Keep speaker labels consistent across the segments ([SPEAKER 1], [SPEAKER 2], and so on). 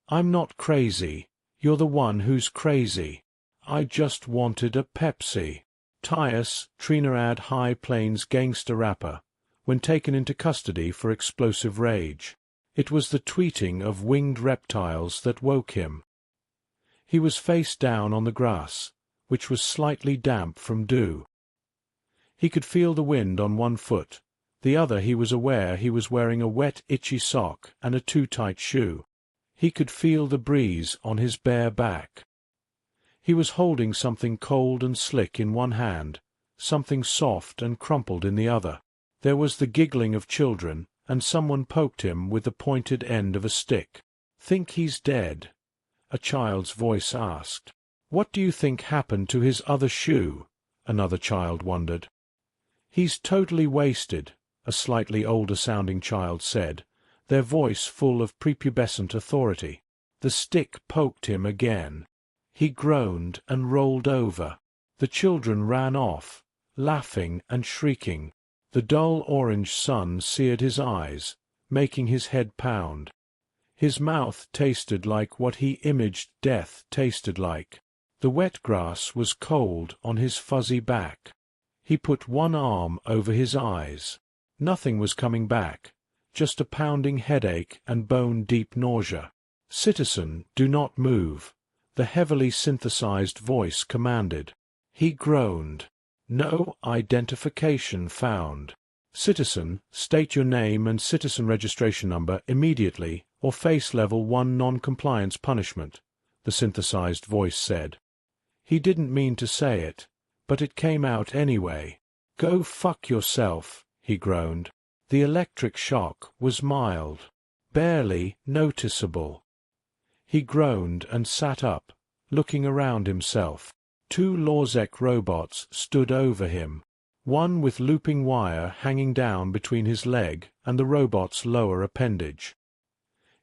[SPEAKER 1] I'm not crazy. You're the one who's crazy. I just wanted a Pepsi. Tyus, Trinidad High Plains gangster rapper, when taken into custody for explosive rage. It was the tweeting of winged reptiles that woke him. He was face down on the grass, which was slightly damp from dew. He could feel the wind on one foot. The other he was aware he was wearing a wet, itchy sock and a too-tight shoe. He could feel the breeze on his bare back. He was holding something cold and slick in one hand, something soft and crumpled in the other. There was the giggling of children, and someone poked him with the pointed end of a stick. "Think he's dead?" a child's voice asked. "What do you think happened to his other shoe?" another child wondered. "He's totally wasted," a slightly older-sounding child said, their voice full of prepubescent authority. The stick poked him again. He groaned and rolled over. The children ran off, laughing and shrieking. The dull orange sun seared his eyes, making his head pound. His mouth tasted like what he imaged death tasted like. The wet grass was cold on his fuzzy back. He put one arm over his eyes. Nothing was coming back, just a pounding headache and bone-deep nausea. "Citizen, do not move," the heavily synthesized voice commanded. He groaned. "No identification found. Citizen, state your name and citizen registration number immediately or face level 1 non-compliance punishment," the synthesized voice said. He didn't mean to say it, but it came out anyway. "Go fuck yourself," he groaned. The electric shock was mild, barely noticeable. He groaned and sat up, looking around himself. 2 Lorzek robots stood over him, one with looping wire hanging down between his leg and the robot's lower appendage.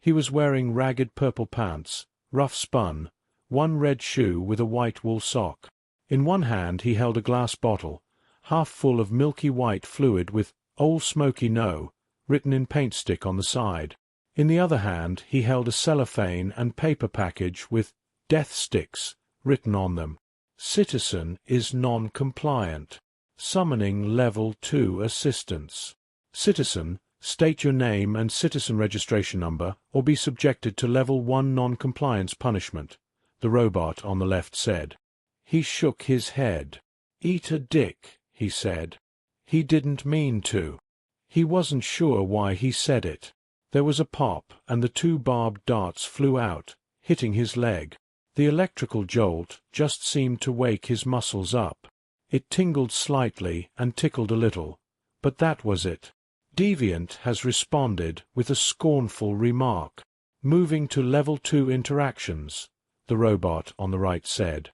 [SPEAKER 1] He was wearing ragged purple pants, rough spun, one red shoe with a white wool sock. In one hand he held a glass bottle, half full of milky white fluid with "Old Smoky No" written in paint stick on the side. In the other hand he held a cellophane and paper package with "Death Sticks" written on them. "Citizen is non-compliant. Summoning Level 2 assistance. Citizen, state your name and citizen registration number or be subjected to Level 1 non-compliance punishment," the robot on the left said. He shook his head. "Eat a dick," he said. He didn't mean to. He wasn't sure why he said it. There was a pop and the 2 barbed darts flew out, hitting his leg. The electrical jolt just seemed to wake his muscles up. It tingled slightly and tickled a little, but that was it. "Deviant has responded with a scornful remark. Moving to Level 2 interactions," the robot on the right said.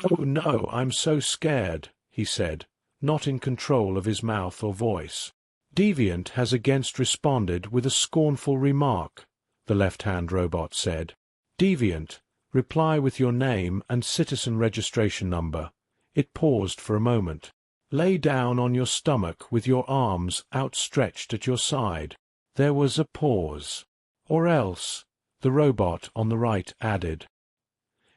[SPEAKER 1] "Oh no, I'm so scared," he said, not in control of his mouth or voice. "Deviant has again responded with a scornful remark," the left-hand robot said. "Deviant, reply with your name and citizen registration number." It paused for a moment. "Lay down on your stomach with your arms outstretched at your side." There was a pause. "Or else," the robot on the right added.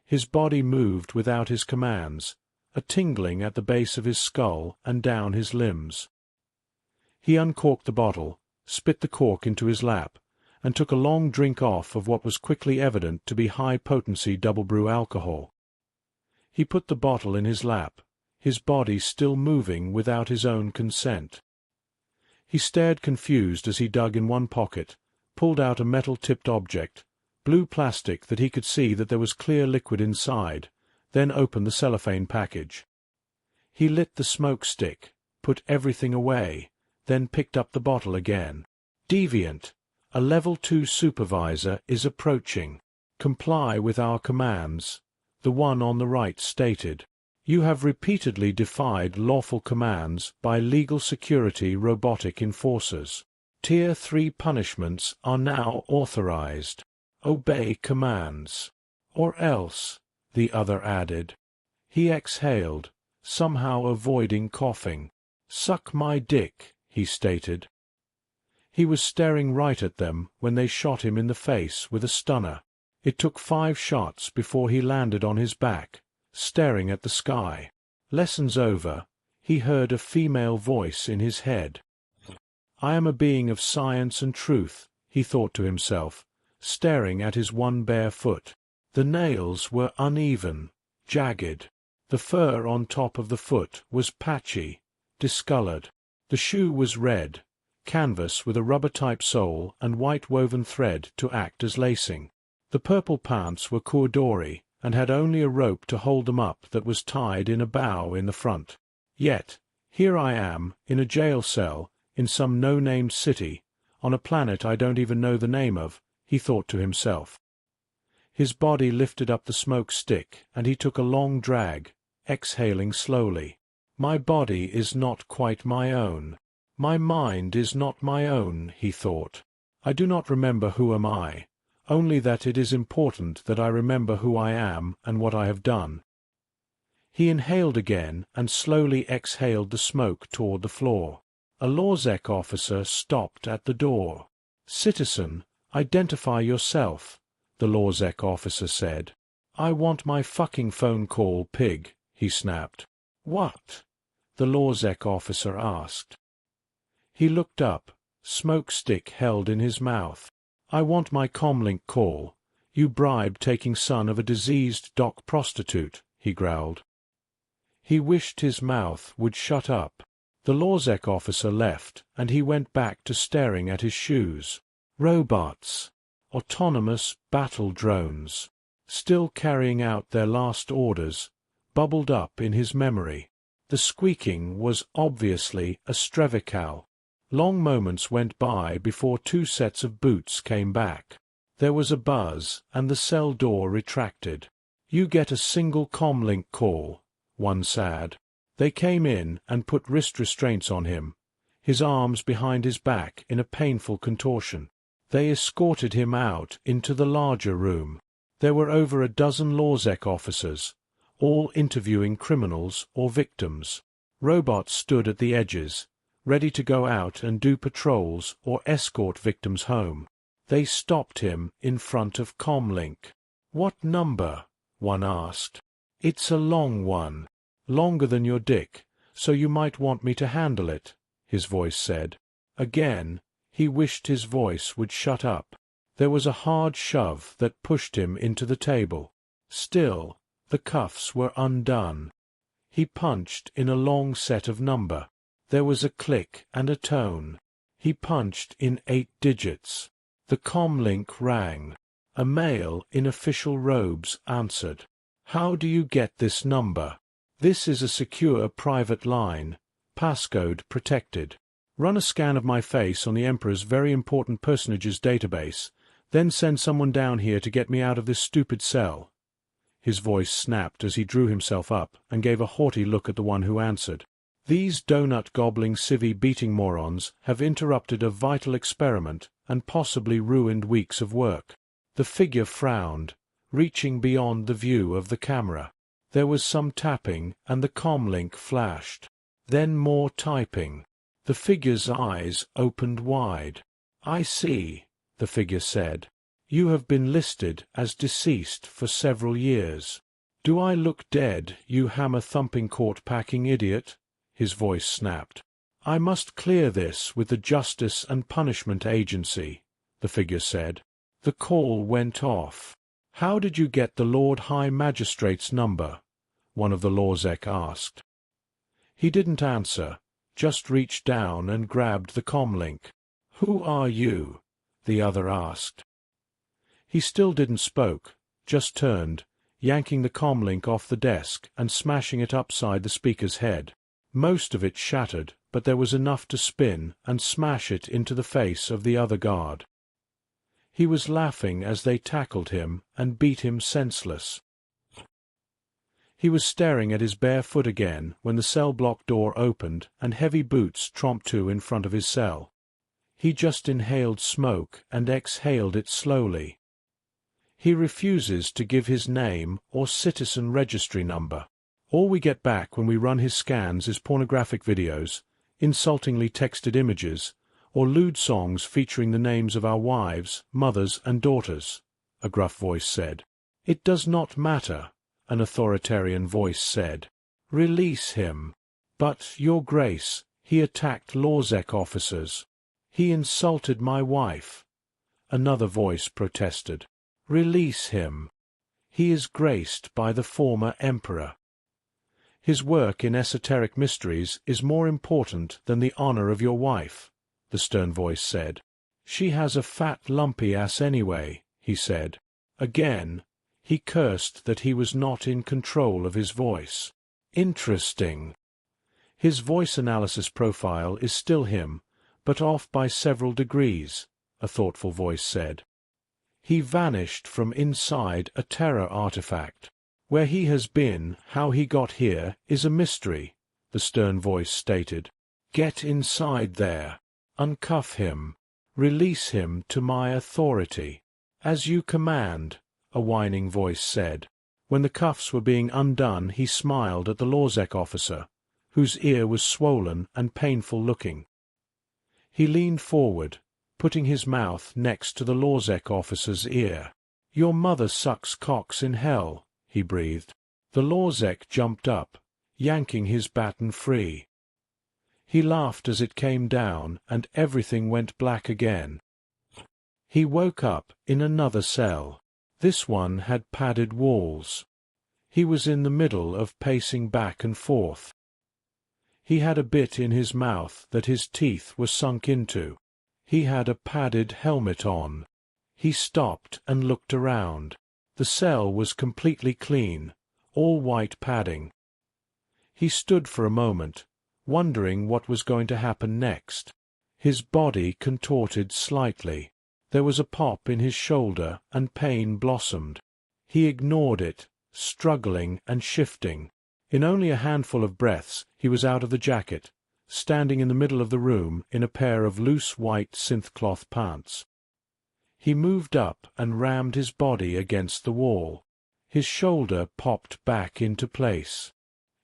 [SPEAKER 1] His body moved without his commands, a tingling at the base of his skull and down his limbs. He uncorked the bottle, spit the cork into his lap, and took a long drink off of what was quickly evident to be high-potency double-brew alcohol. He put the bottle in his lap, his body still moving without his own consent. He stared confused as he dug in one pocket, pulled out a metal-tipped object, blue plastic that he could see that there was clear liquid inside, then opened the cellophane package. He lit the smoke stick, put everything away, then picked up the bottle again. "Deviant, a Level 2 supervisor is approaching. Comply with our commands," the one on the right stated. "You have repeatedly defied lawful commands by legal security robotic enforcers. Tier 3 punishments are now authorized. Obey commands. Or else," the other added. He exhaled, somehow avoiding coughing. "Suck my dick," he stated. He was staring right at them when they shot him in the face with a stunner. It took 5 shots before he landed on his back, staring at the sky. Lessons over, he heard a female voice in his head. I am a being of science and truth, he thought to himself, staring at his one bare foot. The nails were uneven, jagged. The fur on top of the foot was patchy, discolored. The shoe was red, canvas with a rubber-type sole and white woven thread to act as lacing. The purple pants were corduroy and had only a rope to hold them up that was tied in a bow in the front. Yet, here I am, in a jail cell, in some no-named city, on a planet I don't even know the name of, he thought to himself. His body lifted up the smoke stick, and he took a long drag, exhaling slowly. My body is not quite my own. My mind is not my own, he thought. I do not remember who am I, only that it is important that I remember who I am and what I have done. He inhaled again and slowly exhaled the smoke toward the floor. A LawSec officer stopped at the door. Citizen, identify yourself, the LawSec officer said. I want my fucking phone call, pig, he snapped. What? The LawSec officer asked. He looked up, smoke stick held in his mouth. I want my comlink call. You bribe-taking son of a diseased dock prostitute, he growled. He wished his mouth would shut up. The LawSec officer left, and he went back to staring at his shoes. Robots. Autonomous battle drones. Still carrying out their last orders, bubbled up in his memory. The squeaking was obviously a Strevical. Long moments went by before 2 sets of boots came back. There was a buzz, and the cell door retracted. You get a single comlink call, one said. They came in and put wrist restraints on him, his arms behind his back in a painful contortion. They escorted him out into the larger room. There were over a dozen LawSec officers, all interviewing criminals or victims. Robots stood at the edges, ready to go out and do patrols or escort victims home. They stopped him in front of comlink. What number? One asked. It's a long one. Longer than your dick, so you might want me to handle it, his voice said. Again, he wished his voice would shut up. There was a hard shove that pushed him into the table. Still, the cuffs were undone. He punched in a long set of number. There was a click and a tone. He punched in 8 digits. The comlink rang. A male in official robes answered. How do you get this number? This is a secure private line, passcode protected. Run a scan of my face on the Emperor's very important personages database, then send someone down here to get me out of this stupid cell. His voice snapped as he drew himself up and gave a haughty look at the one who answered. These donut-gobbling civvy-beating morons have interrupted a vital experiment and possibly ruined weeks of work. The figure frowned, reaching beyond the view of the camera. There was some tapping, and the comlink flashed. Then more typing. The figure's eyes opened wide. I see, the figure said. You have been listed as deceased for several years. Do I look dead, you hammer-thumping court-packing idiot? His voice snapped. I must clear this with the Justice and Punishment Agency, the figure said. The call went off. How did you get the Lord High Magistrate's number? One of the LawSec asked. He didn't answer, just reached down and grabbed the comlink. Who are you? The other asked. He still didn't spoke, just turned, yanking the comlink off the desk and smashing it upside the speaker's head. Most of it shattered, but there was enough to spin and smash it into the face of the other guard. He was laughing as they tackled him and beat him senseless. He was staring at his bare foot again when the cell block door opened and heavy boots tromped to in front of his cell. He just inhaled smoke and exhaled it slowly. He refuses to give his name or citizen registry number. All we get back when we run his scans is pornographic videos, insultingly texted images, or lewd songs featuring the names of our wives, mothers, and daughters. a gruff voice said. It does not matter, an authoritarian voice said. Release him. But, Your Grace, he attacked Lawsec officers. He insulted my wife. Another voice protested. Release him. He is graced by the former emperor. His work in esoteric mysteries is more important than the honor of your wife, the stern voice said. She has a fat lumpy ass anyway, he said. Again, he cursed that he was not in control of his voice. Interesting. His voice analysis profile is still him, but off by several degrees, a thoughtful voice said. He vanished from inside a terror artifact. Where he has been, how he got here, is a mystery, the stern voice stated. Get inside there. Uncuff him. Release him to my authority. As you command, a whining voice said. When the cuffs were being undone, he smiled at the Lawsec officer, whose ear was swollen and painful-looking. He leaned forward, putting his mouth next to the Lawsec officer's ear. Your mother sucks cocks in hell, he breathed. The Lawsec jumped up, yanking his baton free. He laughed as it came down, and everything went black again. He woke up in another cell. This one had padded walls. He was in the middle of pacing back and forth. He had a bit in his mouth that his teeth were sunk into. He had a padded helmet on. He stopped and looked around. The cell was completely clean, all white padding. He stood for a moment, wondering what was going to happen next. His body contorted slightly. There was a pop in his shoulder, and pain blossomed. He ignored it, struggling and shifting. In only a handful of breaths he was out of the jacket, standing in the middle of the room in a pair of loose white synth-cloth pants. He moved up and rammed his body against the wall. His shoulder popped back into place.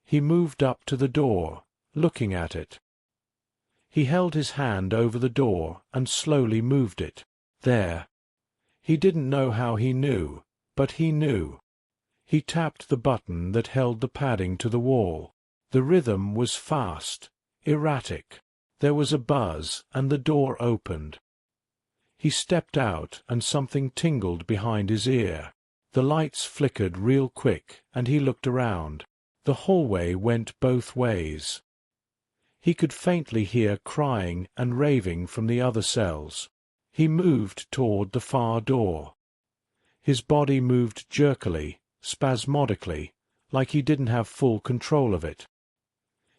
[SPEAKER 1] He moved up to the door, looking at it. He held his hand over the door and slowly moved it. There. He didn't know how he knew, but he knew. He tapped the button that held the padding to the wall. The rhythm was fast, erratic. There was a buzz, and the door opened. He stepped out, and something tingled behind his ear. The lights flickered real quick, and he looked around. The hallway went both ways. He could faintly hear crying and raving from the other cells. He moved toward the far door. His body moved jerkily, spasmodically, like he didn't have full control of it.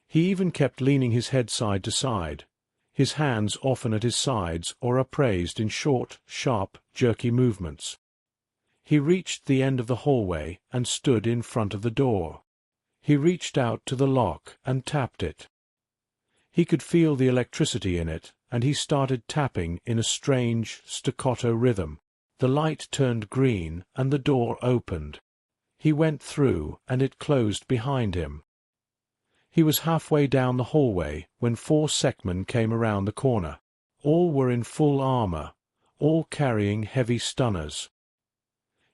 [SPEAKER 1] He even kept leaning his head side to side, his hands often at his sides or upraised in short, sharp, jerky movements. He reached the end of the hallway and stood in front of the door. He reached out to the lock and tapped it. He could feel the electricity in it, and he started tapping in a strange, staccato rhythm. The light turned green, and the door opened. He went through, and it closed behind him. He was halfway down the hallway when 4 Sekmen came around the corner. All were in full armor, all carrying heavy stunners.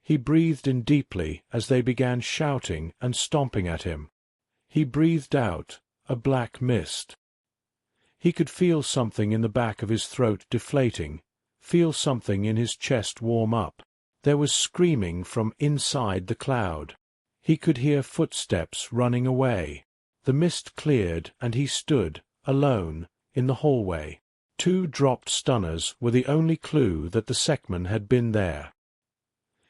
[SPEAKER 1] He breathed in deeply as they began shouting and stomping at him. He breathed out, a black mist. He could feel something in the back of his throat deflating, feel something in his chest warm up. There was screaming from inside the cloud. He could hear footsteps running away. The mist cleared, and he stood, alone, in the hallway. 2 dropped stunners were the only clue that the Sekmen had been there.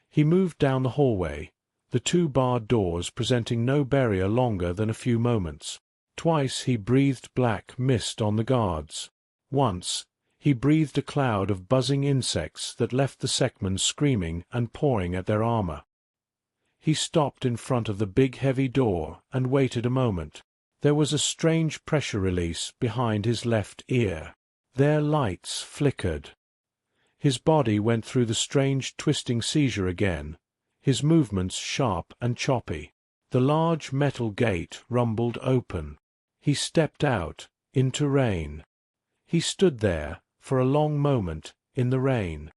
[SPEAKER 1] He moved down the hallway, the 2 barred doors presenting no barrier longer than a few moments. Twice he breathed black mist on the guards. Once, he breathed a cloud of buzzing insects that left the Sekmen screaming and pawing at their armor. He stopped in front of the big heavy door and waited a moment. There was a strange pressure release behind his left ear. Their lights flickered. His body went through the strange twisting seizure again, his movements sharp and choppy. The large metal gate rumbled open. He stepped out, into rain. He stood there, for a long moment, in the rain.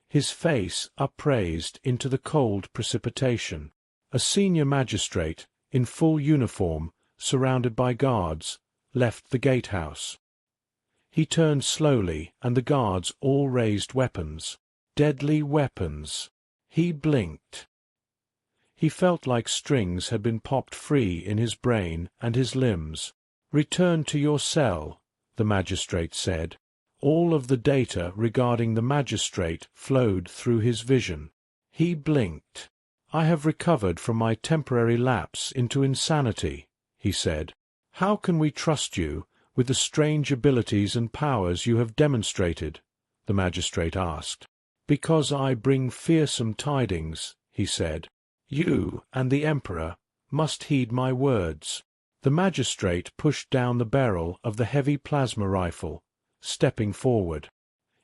[SPEAKER 1] his face upraised into the cold precipitation. A senior magistrate, in full uniform, surrounded by guards, left the gatehouse. He turned slowly, and the guards all raised weapons. Deadly weapons. He blinked. He felt like strings had been popped free in his brain and his limbs. "Return to your cell," the magistrate said. All of the data regarding the magistrate flowed through his vision. He blinked. "I have recovered from my temporary lapse into insanity," he said. "How can we trust you, with the strange abilities and powers you have demonstrated?" the magistrate asked. "Because I bring fearsome tidings," he said. "You and the Emperor must heed my words." The magistrate pushed down the barrel of the heavy plasma rifle, stepping forward.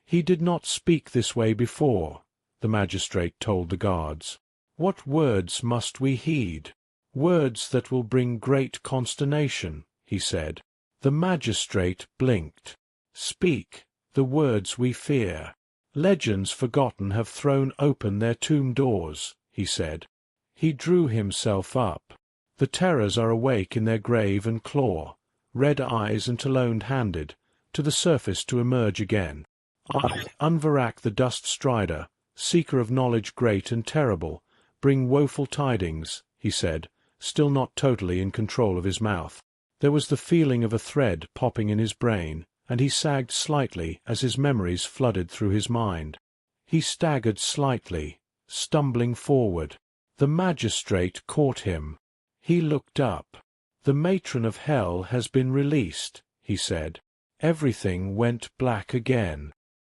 [SPEAKER 1] "He did not speak this way before," the magistrate told the guards. "What words must we heed?" "Words that will bring great consternation," he said. The magistrate blinked. "Speak the words we fear. Legends forgotten have thrown open their tomb doors," he said. He drew himself up. "The terrors are awake in their grave and claw, red eyes and taloned-handed, to the surface to emerge again. I, Unvarak the Dust Strider, seeker of knowledge great and terrible, bring woeful tidings," he said, still not totally in control of his mouth. There was the feeling of a thread popping in his brain, and he sagged slightly as his memories flooded through his mind. He staggered slightly, stumbling forward. The magistrate caught him. He looked up. "The matron of hell has been released," he said. Everything went black again.